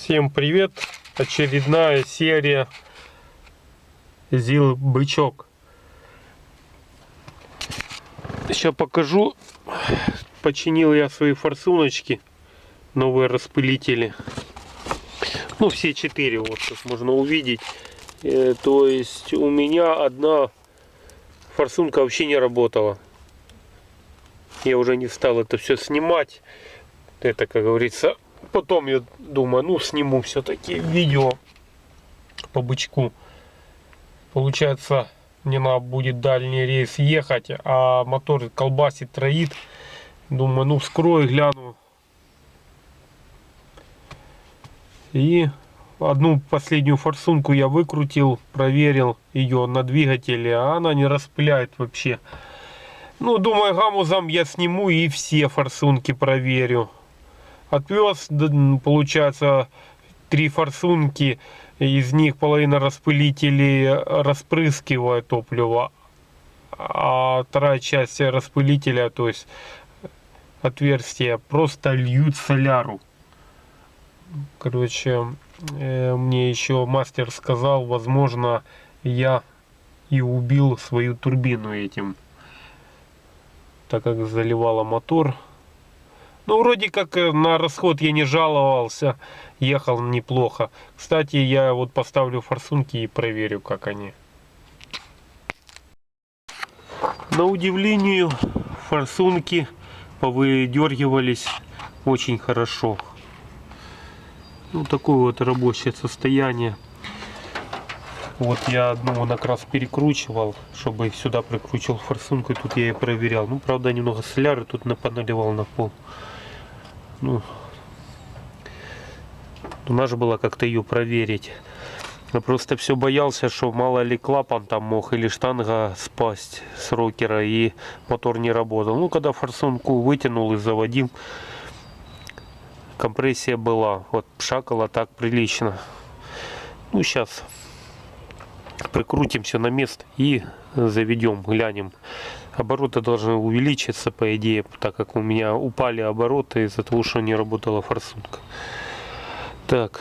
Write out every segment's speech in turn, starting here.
Всем привет! Очередная серия ЗИЛ Бычок. Сейчас покажу. Починил я свои форсуночки. Новые распылители. Ну, все 4, вот как можно увидеть. То есть у меня одна форсунка вообще не работала. Я уже не стал это все снимать. Это, как говорится, потом я думаю, ну, сниму все-таки видео по бычку. Получается, мне надо будет дальний рейс ехать, а мотор колбасит, троит. Думаю, ну, вскрою, гляну. И одну последнюю форсунку я выкрутил, проверил ее на двигателе, а она не распыляет вообще. Ну, думаю, гамузом я сниму и все форсунки проверю. Отвез, получается, 3 форсунки, из них половина распылителей распрыскивает топливо, а вторая часть распылителя, то есть отверстия, просто льют соляру. Короче, мне еще мастер сказал, возможно, я и убил свою турбину этим, так как заливала мотор. Ну, вроде как на расход я не жаловался, ехал неплохо. Кстати, я вот поставлю форсунки и проверю, как они. На удивление, форсунки повыдергивались очень хорошо. Ну, такое вот рабочее состояние. Вот я одну как раз перекручивал, чтобы сюда прикручивал форсунку, и тут я и проверял. Ну, правда, немного соляры тут поналивал на пол. Ну, надо было как-то ее проверить. Я просто все боялся, что мало ли клапан там мог или штанга спасть с рокера и мотор не работал. Ну, когда форсунку вытянул и заводил, компрессия была. Вот пшакала так прилично. Ну, сейчас прикрутим все на место и заведем, глянем. Обороты должны увеличиться, по идее, так как у меня упали обороты из-за того, что не работала форсунка. Так,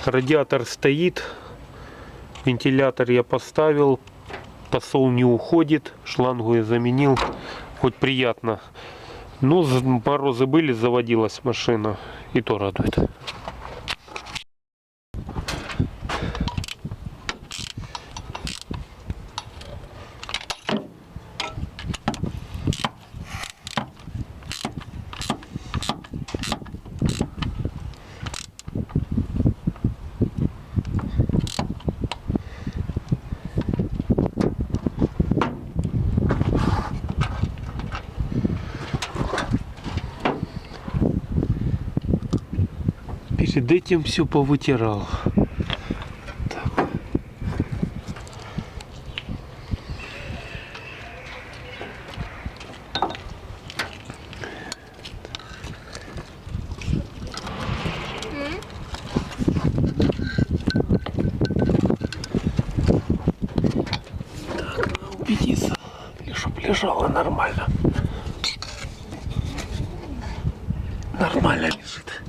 радиатор стоит, вентилятор я поставил, посол не уходит, шлангу я заменил, хоть приятно. Ну, морозы были, заводилась машина, и то радует. Перед этим все повытирал. Так. Так, надо убедиться, чтобы лежало нормально. Нормально лежит.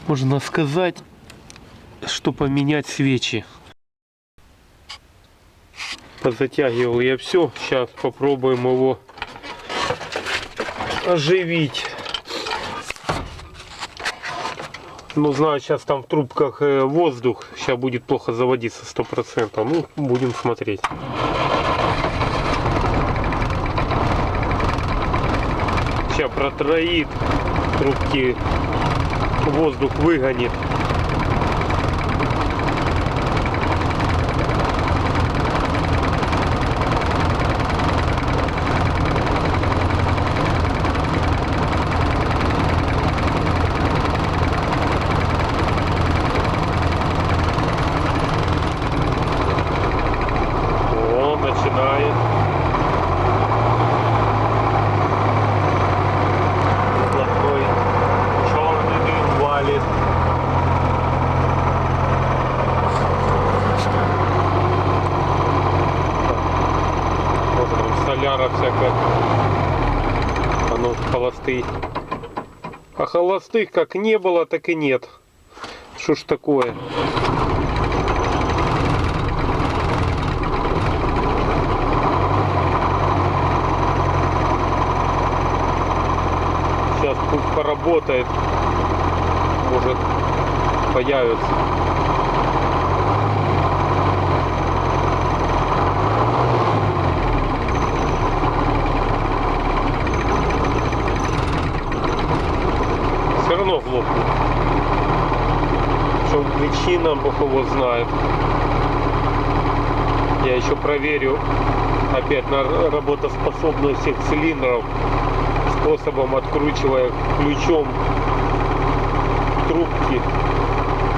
Можно сказать, что поменять свечи. Позатягивал я все. Сейчас попробуем его оживить. Ну, знаю, сейчас там в трубках воздух. Сейчас будет плохо заводиться 100%. Ну, будем смотреть. Сейчас протроит. Трубки воздух выгонит. соляра всякая. А ну, холостые. А холостых как не было, так и нет. Что ж такое? Сейчас пусть поработает. Может появится. Все равно глохнет. В чем причина, Бог его знает. Я еще проверю опять на работоспособность всех цилиндров способом, откручивая ключом трубки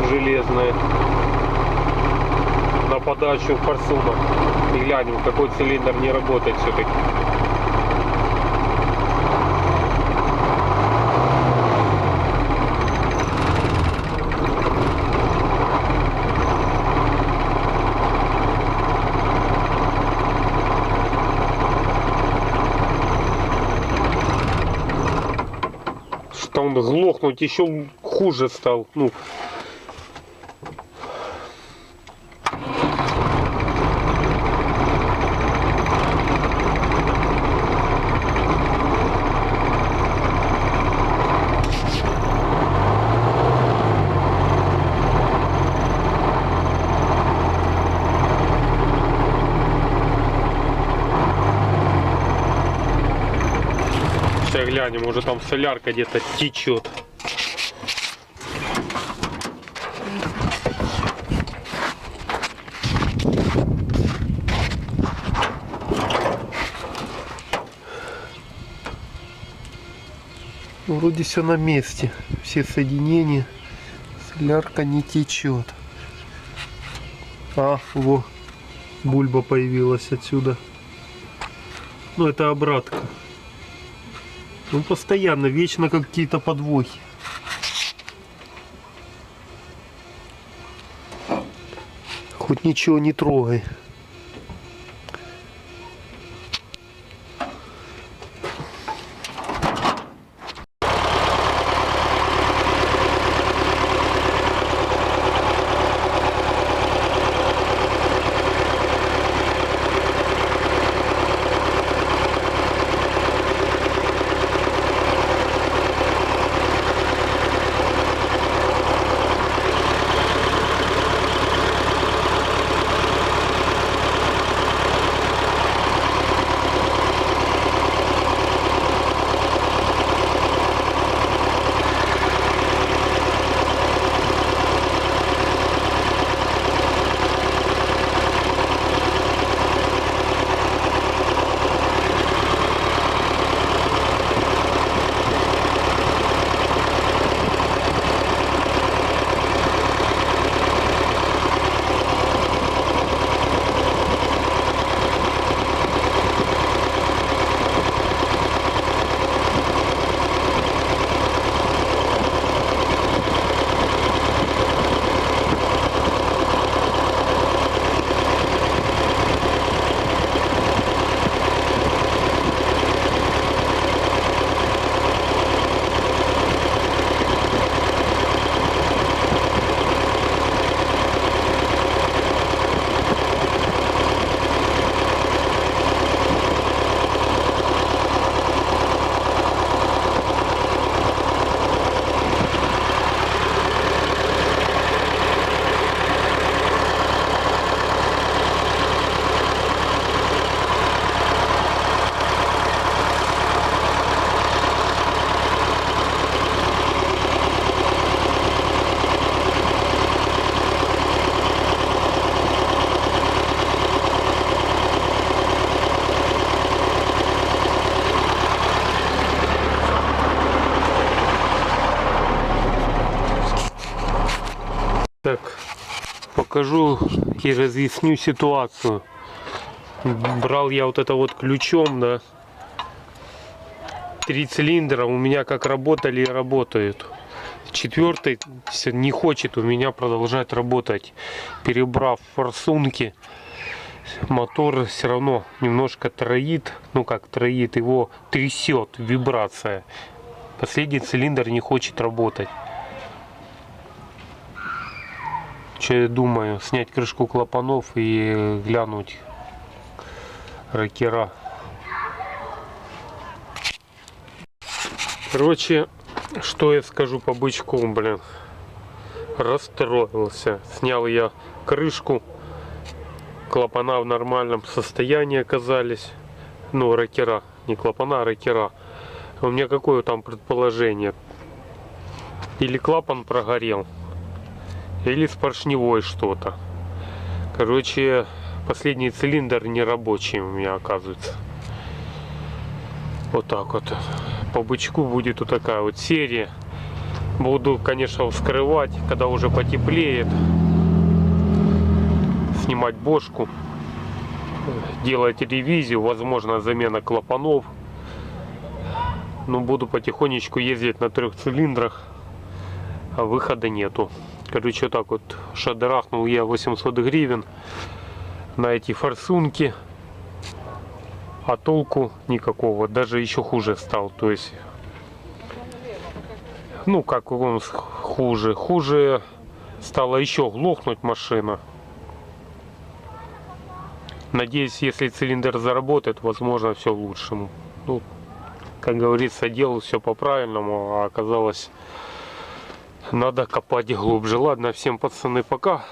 железные на подачу форсунок. И глянем, какой цилиндр не работает все-таки. Что он глохнуть еще хуже стал. Ну, сейчас глянем, уже там солярка где-то течет. Вроде все на месте, все соединения, солярка не течет. А, во, бульба появилась отсюда. Ну это обратка. Ну постоянно, вечно какие-то подвохи. Хоть ничего не трогай. Так, покажу и разъясню ситуацию. Брал я вот это вот ключом, да. 3 цилиндра у меня как работали и работают. 4-й не хочет у меня продолжать работать. Перебрав форсунки, мотор все равно немножко троит, ну как троит, его трясет, вибрация. Последний цилиндр не хочет работать. Что я думаю, снять крышку клапанов и глянуть рокера. Короче, что я скажу по бычку, блин, расстроился. Снял я крышку, клапана в нормальном состоянии оказались. Ну, рокера, не клапана, а рокера. У меня какое там предположение? Или клапан прогорел, или с поршневой что-то. Короче, последний цилиндр не рабочий у меня оказывается. Вот так вот. По бычку будет вот такая вот серия. Буду, конечно, вскрывать, когда уже потеплеет. Снимать бошку. Делать ревизию, возможно, замена клапанов. Но буду потихонечку ездить на 3 цилиндрах. А выхода нету. Короче, вот так вот шадрахнул я 800 гривен на эти форсунки, а толку никакого, даже еще хуже стал. То есть, ну как он хуже стала еще глохнуть машина. Надеюсь, если цилиндр заработает, возможно, все к лучшему. Ну, как говорится, делал все по-правильному, а оказалось, надо копать глубже. Ладно, всем, пацаны, пока.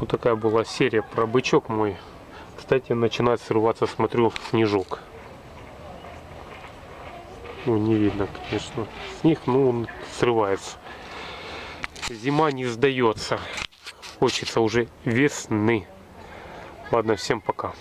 Вот такая была серия про бычок мой. Кстати, начинает срываться, смотрю, снежок. Ну, не видно, конечно, снег, но он срывается. Зима не сдается. Хочется уже весны. Ладно, всем пока.